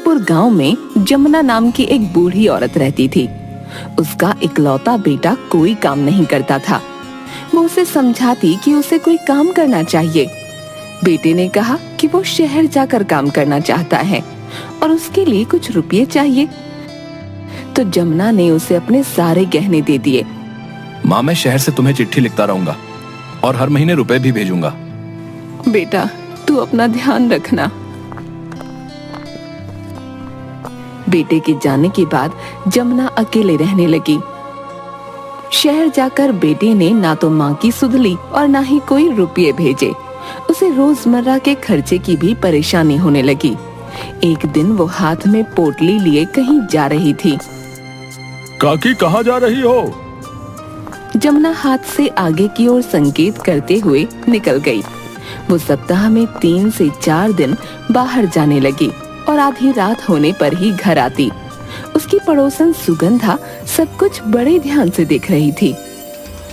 जयपुर गांव में जमुना नाम की एक बूढ़ी औरत रहती थी। उसका इकलौता बेटा कोई काम नहीं करता था। वो उसे समझाती कि उसे कोई काम करना चाहिए। बेटे ने कहा कि वो शहर जाकर काम करना चाहता है और उसके लिए कुछ रुपये चाहिए। तो जमुना ने उसे अपने सारे गहने दे दिए। माँ, मैं शहर से तुम्हें चिट्ठी लिखता रहूंगा और हर महीने रुपए भी भेजूंगा। बेटा, तू अपना ध्यान रखना। बेटे के जाने के बाद जमुना अकेले रहने लगी। शहर जाकर बेटे ने ना तो माँ की सुध ली और ना ही कोई रुपये भेजे। उसे रोजमर्रा के खर्चे की भी परेशानी होने लगी। एक दिन वो हाथ में पोटली लिए कहीं जा रही थी। काकी, कहाँ जा रही हो? जमुना हाथ से आगे की ओर संकेत करते हुए निकल गई। वो सप्ताह में 3 से 4 दिन बाहर जाने लगी और आधी रात होने पर ही घर आती। उसकी पड़ोसन सुगंधा सब कुछ बड़े ध्यान से देख रही थी।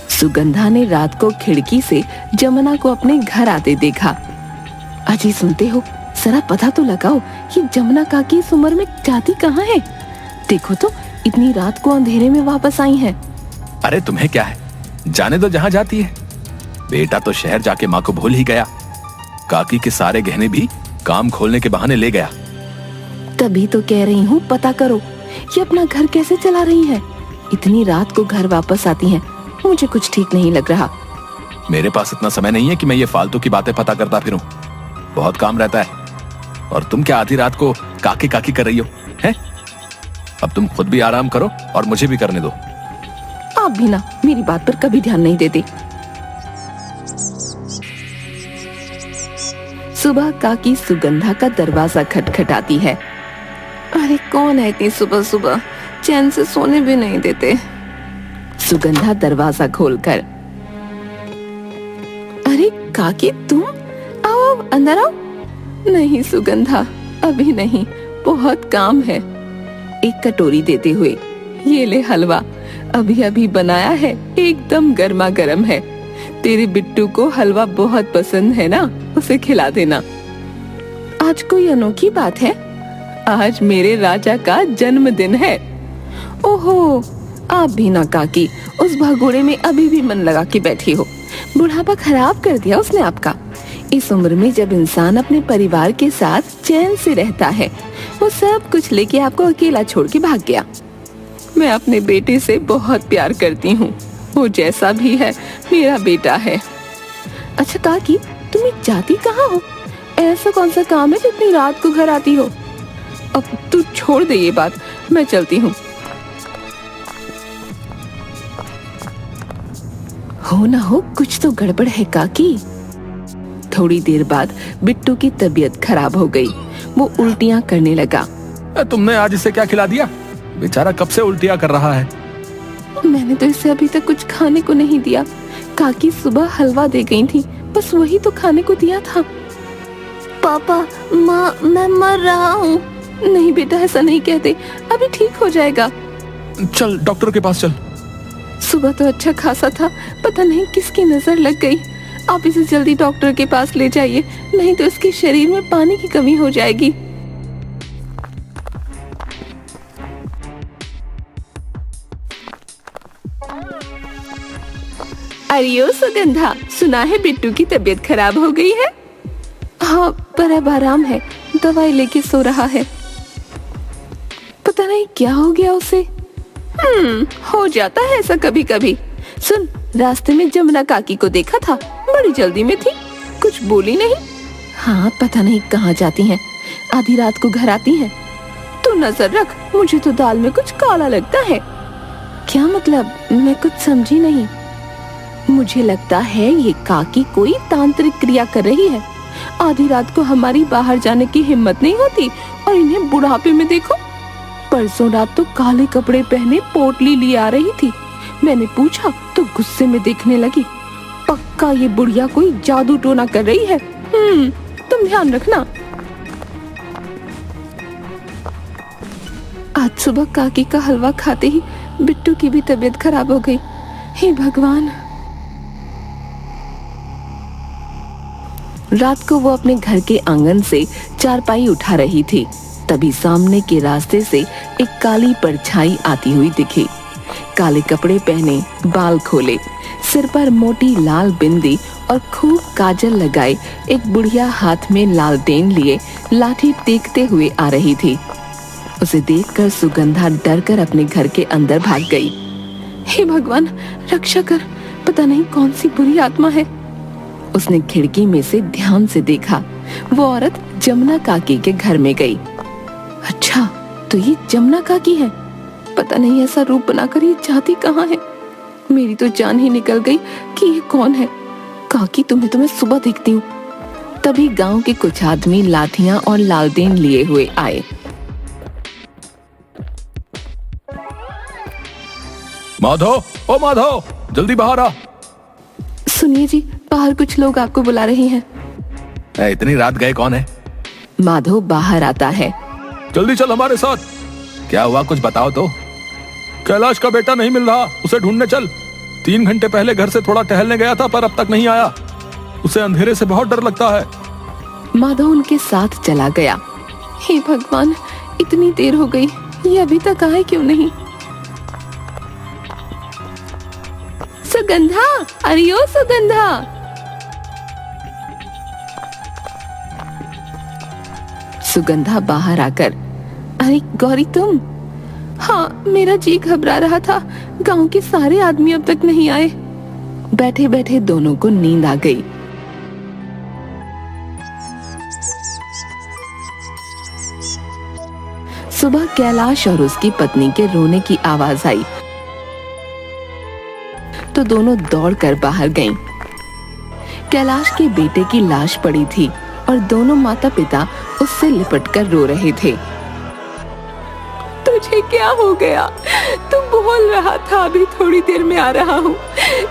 सुगंधा ने रात को खिड़की से जमुना को अपने घर आते देखा। अजी, सुनते हो? जरा पता तो लगाओ कि जमुना काकी इस उम्र में जाती कहाँ है? देखो तो, इतनी रात को अंधेरे में वापस आई है। अरे तुम्हें क्या है, जाने दो जहाँ जाती है। बेटा तो शहर जाके माँ को भूल ही गया। काकी के सारे गहने भी काम खोलने के बहाने ले गया। तभी तो कह रही हूँ, पता करो ये अपना घर कैसे चला रही है। इतनी रात को घर वापस आती हैं, मुझे कुछ ठीक नहीं लग रहा। मेरे पास इतना समय नहीं है कि मैं ये फालतू की बातें पता करता फिरूं। बहुत काम रहता है। और तुम क्या आधी रात को काकी काकी कर रही हो, हैं? अब तुम खुद भी आराम करो और मुझे भी करने दो। आप भी ना मेरी बात पर कभी ध्यान नहीं देते। सुबह काकी सुगंधा का दरवाजा खटखटाती है। अरे कौन है इतनी सुबह सुबह, चैन से सोने भी नहीं देते। सुगंधा दरवाजा खोलकर, अरे काकी तुम आओ, अंदर आओ। नहीं सुगंधा, अभी नहीं, बहुत काम है। एक कटोरी देते हुए, ये ले हलवा, अभी अभी बनाया है, एकदम गर्मा गर्म है। तेरे बिट्टू को हलवा बहुत पसंद है ना, उसे खिला देना। आज कोई अनोखी बात है, आज मेरे राजा का जन्मदिन है। ओहो, आप भी ना काकी उस भगोड़े में अभी भी मन लगा के बैठी हो। बुढ़ापा खराब कर दिया उसने आपका। इस उम्र में जब इंसान अपने परिवार के साथ चैन से रहता है, वो सब कुछ लेके आपको अकेला छोड़ के भाग गया। मैं अपने बेटे से बहुत प्यार करती हूँ, वो जैसा भी है मेरा बेटा है। अच्छा काकी, तुम जाती कहाँ हो? ऐसा कौन सा काम है जितनी रात को घर आती हो? अब तू छोड़ दे ये बात, मैं चलती हूँ। हो ना हो, कुछ तो गड़बड़ है काकी। थोड़ी देर बाद बिट्टू की तबीयत खराब हो गई। वो उल्टियाँ करने लगा। तुमने आज इसे क्या खिला दिया? बेचारा कब से उल्टियाँ कर रहा है। मैंने तो इसे अभी तक कुछ खाने को नहीं दिया। काकी सुबह हलवा दे गई थी, बस वही तो खाने को दिया था। पापा, माँ, मैं मर रहा हूँ। नहीं बेटा, ऐसा नहीं कहते, अभी ठीक हो जाएगा। चल डॉक्टर के पास चल। सुबह तो अच्छा खासा था, पता नहीं किसकी नजर लग गई। आप इसे जल्दी डॉक्टर के पास ले जाइए, नहीं तो इसके शरीर में पानी की कमी हो जाएगी। अरे सुगंधा, सुना है बिट्टू की तबीयत खराब हो गई है? हाँ, पर अब आराम है, दवाई लेके सो रहा है। पता नहीं क्या हो गया उसे। हो जाता है ऐसा कभी कभी। सुन, रास्ते में जमुना काकी को देखा था, बड़ी जल्दी में थी, कुछ बोली नहीं। हाँ, पता नहीं कहाँ जाती हैं, आधी रात को घर आती हैं। तू नजर रख, मुझे तो दाल में कुछ काला लगता है। क्या मतलब? मैं कुछ समझी नहीं। मुझे लगता है ये काकी कोई तांत्रिक क्रिया कर रही है। आधी रात को हमारी बाहर जाने की हिम्मत नहीं होती और इन्हें बुढ़ापे में देखो। परसों रात तो काले कपड़े पहने पोटली लिए आ रही थी। मैंने पूछा तो गुस्से में देखने लगी। पक्का ये बुढ़िया कोई जादू टोना कर रही है। तुम ध्यान रखना। आज सुबह काकी का हलवा खाते ही बिट्टू की भी तबीयत खराब हो गई। हे भगवान। रात को वो अपने घर के आंगन से चारपाई उठा रही थी। तभी सामने के रास्ते से एक काली परछाई आती हुई दिखी। काले कपड़े पहने, बाल खोले, सिर पर मोटी लाल बिंदी और खूब काजल लगाए एक बुढ़िया हाथ में लालटेन लिए लाठी टेकते हुए आ रही थी। उसे देखकर सुगंधा डर कर अपने घर के अंदर भाग गई। हे भगवान, रक्षा कर, पता नहीं कौन सी बुरी आत्मा है। उसने खिड़की में से ध्यान से देखा। वो औरत जमुना काकी के घर में गई। अच्छा, तो ये जमुना काकी है। पता नहीं ऐसा रूप बनाकर ये जाती कहाँ है। मेरी तो जान ही निकल गई कि ये कौन है। काकी, तुम्हें तो मैं सुबह देखती हूँ। तभी गांव के कुछ आदमी लाठियां और लालटेन लिए हुए आए। माधव, ओ माधव, जल्दी बाहर आ। सुनिए जी, बाहर कुछ लोग आपको बुला रहे हैं। इतनी रात गए कौन है? माधव बाहर आता है। जल्दी चल हमारे साथ। क्या हुआ, कुछ बताओ तो। कैलाश का बेटा नहीं मिल रहा, उसे ढूंढने चल। 3 घंटे पहले घर से थोड़ा टहलने गया था पर अब तक नहीं आया। उसे अंधेरे से बहुत डर लगता है। माधव उनके साथ चला गया। हे भगवान, इतनी देर हो गई, ये अभी तक आए क्यों नहीं? सुगंधा, अरे ओ सुगंधा। सुगंधा बाहर आकर, अरे गौरी तुम? हाँ, मेरा जी घबरा रहा था। गांव के सारे आदमी अब तक नहीं आए। बैठे बैठे दोनों को नींद आ गई। सुबह कैलाश और उसकी पत्नी के रोने की आवाज आई तो दोनों दौड़कर बाहर गईं। कैलाश के बेटे की लाश पड़ी थी और दोनों माता पिता उससे लिपटकर रो रहे थे। तुझे क्या हो गया? तू बोल रहा था अभी थोड़ी देर में आ रहा हूँ।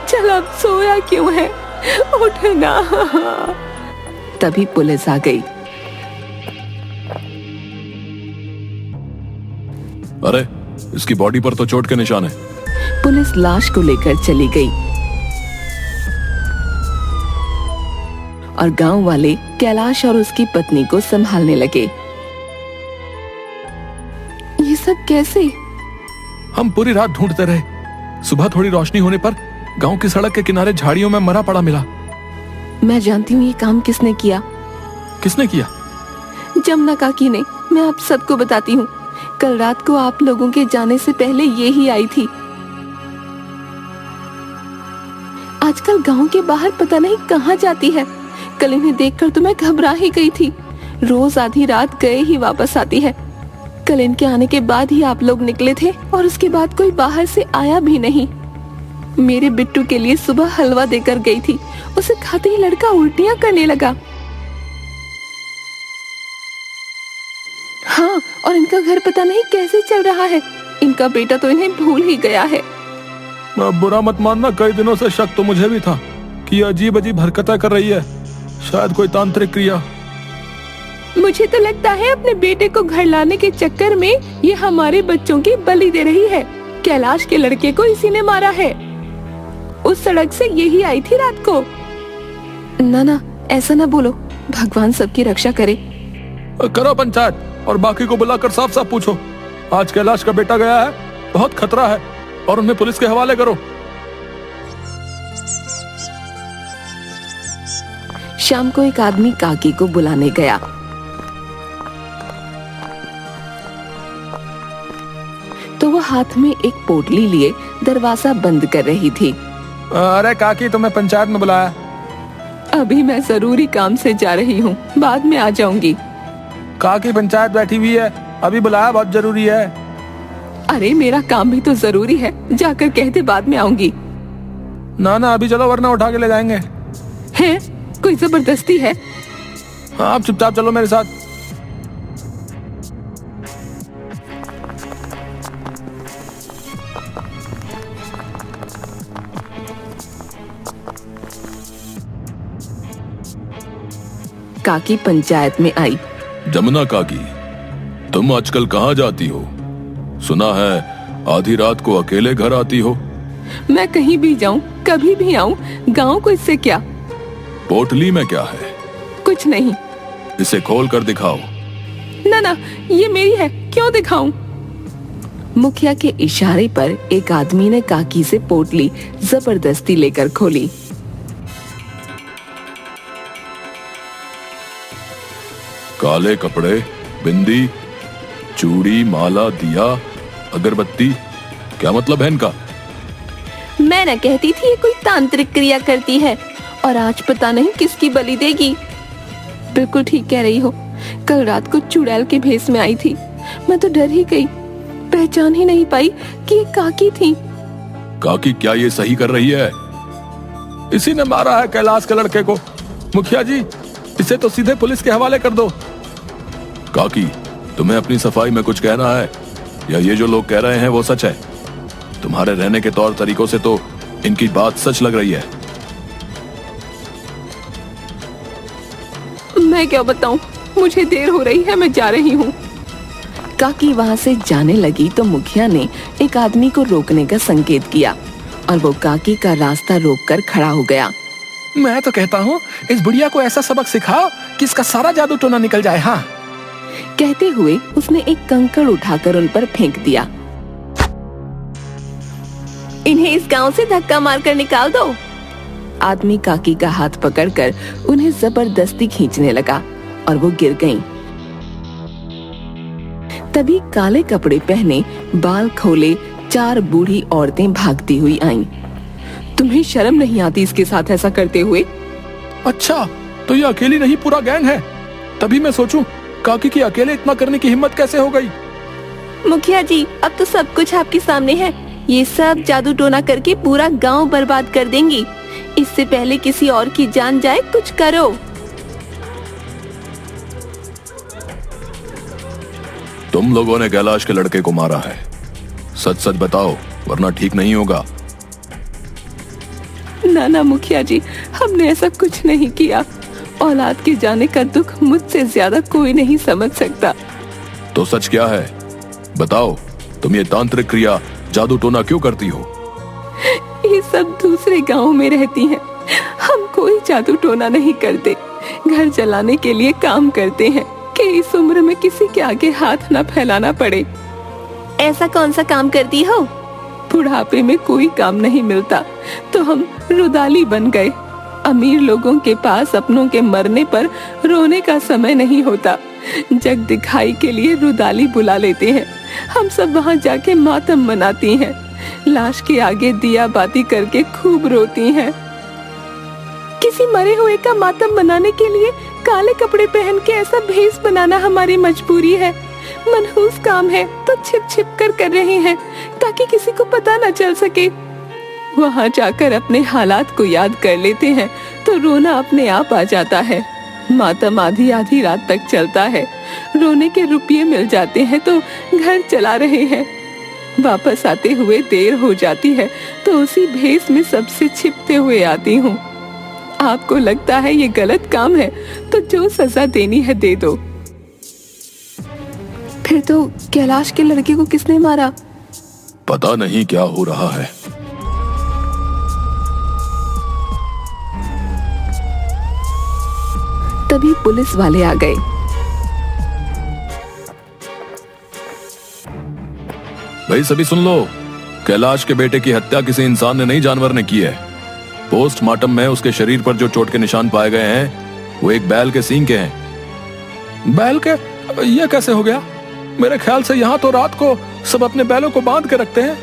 चल, अब सोया क्यों है? उठना। तभी पुलिस आ गई। अरे, इसकी बॉडी पर तो चोट के निशान है। पुलिस लाश को लेकर चली गई और गांव वाले कैलाश और उसकी पत्नी को संभालने लगे। ये सब कैसे? हम पूरी रात ढूंढते रहे। सुबह थोड़ी रोशनी होने पर गांव की सड़क के किनारे झाड़ियों में मरा पड़ा मिला। मैं जानती हूँ ये काम किसने किया। किसने किया? जमुना काकी ने। मैं आप सबको बताती हूँ। कल रात को आप लोगों के जाने से पहले ये ही आई थी। आजकल गांव के बाहर पता नहीं कहाँ जाती है। कल इन्हें देखकर तो मैं घबरा ही गई थी। रोज आधी रात गए ही वापस आती है। कल इनके आने के बाद ही आप लोग निकले थे और उसके बाद कोई बाहर से आया भी नहीं। मेरे बिट्टू के लिए सुबह हलवा देकर गई थी। उसे खाते ही लड़का उल्टियां करने लगा। हाँ, और इनका घर पता नहीं कैसे चल रहा है। इनका बेटा तो इन्हें भूल ही गया है। बुरा मत मानना, कई दिनों से शक तो मुझे भी था कि अजीब अजीब हरकतें कर रही है। शायद कोई तांत्रिक क्रिया। मुझे तो लगता है अपने बेटे को घर लाने के चक्कर में ये हमारे बच्चों की बलि दे रही है। कैलाश के लड़के को इसी ने मारा है। उस सड़क से यही आई थी रात को। ना ना, ऐसा ना बोलो। भगवान सबकी रक्षा करे। करो पंचायत और बाकी को बुलाकर साफ साफ पूछो। आज कैलाश का बेटा गया है, बहुत खतरा है, और उन्हें पुलिस के हवाले करो। शाम को एक आदमी काकी को बुलाने गया। तो वो हाथ में एक पोटली लिए दरवाजा बंद कर रही थी। अरे काकी, तुम्हें पंचायत में बुलाया? अभी मैं जरूरी काम से जा रही हूँ, बाद में आ जाऊंगी। काकी, पंचायत बैठी हुई है, अभी बुलाया, बहुत जरूरी है। अरे मेरा काम भी तो जरूरी है, जाकर कहते बाद में आऊंगी। ना ना, अभी चलो वरना उठा के ले जाएंगे। है? कोई जबरदस्ती है? हाँ, आप चुपचाप चलो मेरे साथ। काकी पंचायत में आई। जमुना काकी, तुम आजकल कहाँ जाती हो? सुना है आधी रात को अकेले घर आती हो। मैं कहीं भी जाऊं, कभी भी आऊं, गांव को इससे क्या? पोटली में क्या है? कुछ नहीं। इसे खोल कर दिखाओ। ना ना, ये मेरी है, क्यों दिखाऊं? मुखिया के इशारे पर एक आदमी ने काकी से पोटली जबरदस्ती लेकर खोली। काले कपड़े, बिंदी, चूड़ी, माला, दिया, अगरबत्ती, क्या मतलब है इनका? मैं न कहती थी ये कोई तांत्रिक क्रिया करती है, और आज पता नहीं किसकी बलि देगी। बिल्कुल ठीक कह रही हो, कल रात को चुड़ैल के भेष में आई थी। मैं तो डर ही गई, पहचान ही नहीं पाई कि ये काकी थी। काकी क्या ये सही कर रही है? इसी ने मारा है कैलाश के लड़के को। मुखिया जी, इसे तो सीधे पुलिस के हवाले कर दो। काकी, तुम्हें अपनी सफाई में कुछ कहना है, या ये जो लोग कह रहे हैं वो सच है? तुम्हारे रहने के तौर तरीकों से तो इनकी बात सच लग रही है। मैं क्या बताऊं, मुझे देर हो रही है, मैं जा रही हूँ। काकी वहाँ से जाने लगी तो मुखिया ने एक आदमी को रोकने का संकेत किया और वो काकी का रास्ता रोककर खड़ा हो गया। मैं तो कहता हूँ इस बुढ़िया को ऐसा सबक सिखाओ कि इसका सारा जादू टोना निकल जाए। हाँ, कहते हुए उसने एक कंकड़ उठाकर उन पर फेंक दिया। इन्हें इस गांव से धक्का मारकर निकाल दो। आदमी काकी का हाथ पकड़कर उन्हें जबरदस्ती खींचने लगा और वो गिर गईं। तभी काले कपड़े पहने, बाल खोले 4 बूढ़ी औरतें भागती हुई आईं। तुम्हें शर्म नहीं आती इसके साथ ऐसा करते हुए? अच्छा, तो ये अकेली नहीं, पूरा गैंग है। तभी मैं सोचूं काकी की अकेले इतना करने की हिम्मत कैसे हो गई? मुखिया जी, अब तो सब कुछ आपके सामने है। ये सब जादू टोना करके पूरा गांव बर्बाद कर देंगी। इससे पहले किसी और की जान जाए, कुछ करो। तुम लोगों ने कैलाश के लड़के को मारा है, सच सच बताओ, वरना ठीक नहीं होगा। ना ना मुखिया जी, हमने ऐसा कुछ नहीं किया। औलाद के जाने का दुख मुझसे ज्यादा कोई नहीं समझ सकता। तो सच क्या है, बताओ। तुम ये तांत्रिक क्रिया, जादू टोना क्यों करती हो? ये सब दूसरे गांव में रहती हैं। हम कोई जादू टोना नहीं करते, घर चलाने के लिए काम करते हैं कि इस उम्र में किसी के आगे हाथ न फैलाना पड़े। ऐसा कौन सा काम करती हो? बुढ़ापे में कोई काम नहीं मिलता तो हम रुदाली बन गए। अमीर लोगों के पास अपनों के मरने पर रोने का समय नहीं होता। जग दिखाई के लिए रुदाली बुला लेते हैं। हम सब वहाँ जाके मातम मनाती हैं, लाश के आगे दिया बाती करके खूब रोती हैं। किसी मरे हुए का मातम मनाने के लिए काले कपड़े पहन के ऐसा भेष बनाना हमारी मजबूरी है। मनहूस काम है तो छिप छिप कर रहे हैं ताकि किसी को पता न चल सके। वहाँ जाकर अपने हालात को याद कर लेते हैं तो रोना अपने आप आ जाता है। मातम आधी आधी रात तक चलता है। रोने के रुपये मिल जाते हैं तो घर चला रहे हैं। वापस आते हुए देर हो जाती है तो उसी भेष में सबसे छिपते हुए आती हूँ। आपको लगता है ये गलत काम है तो जो सजा देनी है दे दो। फिर तो कैलाश के लड़के को किसने मारा? पता नहीं क्या हो रहा है। तभी पुलिस वाले आ गए। भाई सभी सुन लो, कैलाश के बेटे की हत्या किसी इंसान ने नहीं, जानवर ने की है। पोस्टमार्टम में उसके शरीर पर जो चोट के निशान पाए गए हैं वो एक बैल के सींग के हैं। बैल के? ये कैसे हो गया? मेरे ख्याल से यहाँ तो रात को सब अपने बैलों को बांध के रखते हैं।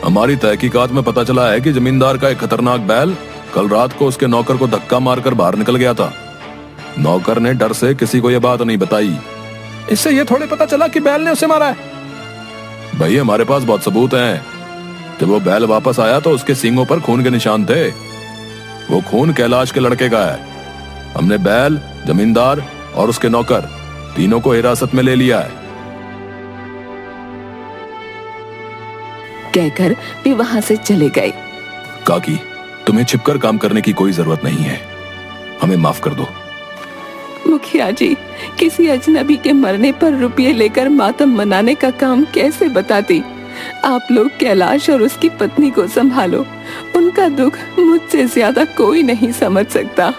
हमारी तहकीकात में पता चला है कि जमींदार का एक खतरनाक बैल कल रात को उसके नौकर को धक्का मारकर बाहर निकल गया था। नौकर ने डर से किसी को यह बात नहीं बताई। इससे यह थोड़े पता चला कि बैल ने उसे मारा है। भाई हमारे पास बहुत सबूत हैं। जब वो बैल वापस आया तो उसके सींगों पर खून के निशान थे। वो खून कैलाश के लड़के का है। हमने बैल, जमींदार और उसके नौकर तीनों को हिरासत में ले लिया है। कहकर वे वहां से चले गए। काकी, तुम्हें छिपकर काम करने की कोई जरूरत नहीं है, हमें माफ कर दो। मुखिया जी, किसी अजनबी के मरने पर रुपये लेकर मातम मनाने का काम कैसे बताती? आप लोग कैलाश और उसकी पत्नी को संभालो। उनका दुख मुझसे ज्यादा कोई नहीं समझ सकता।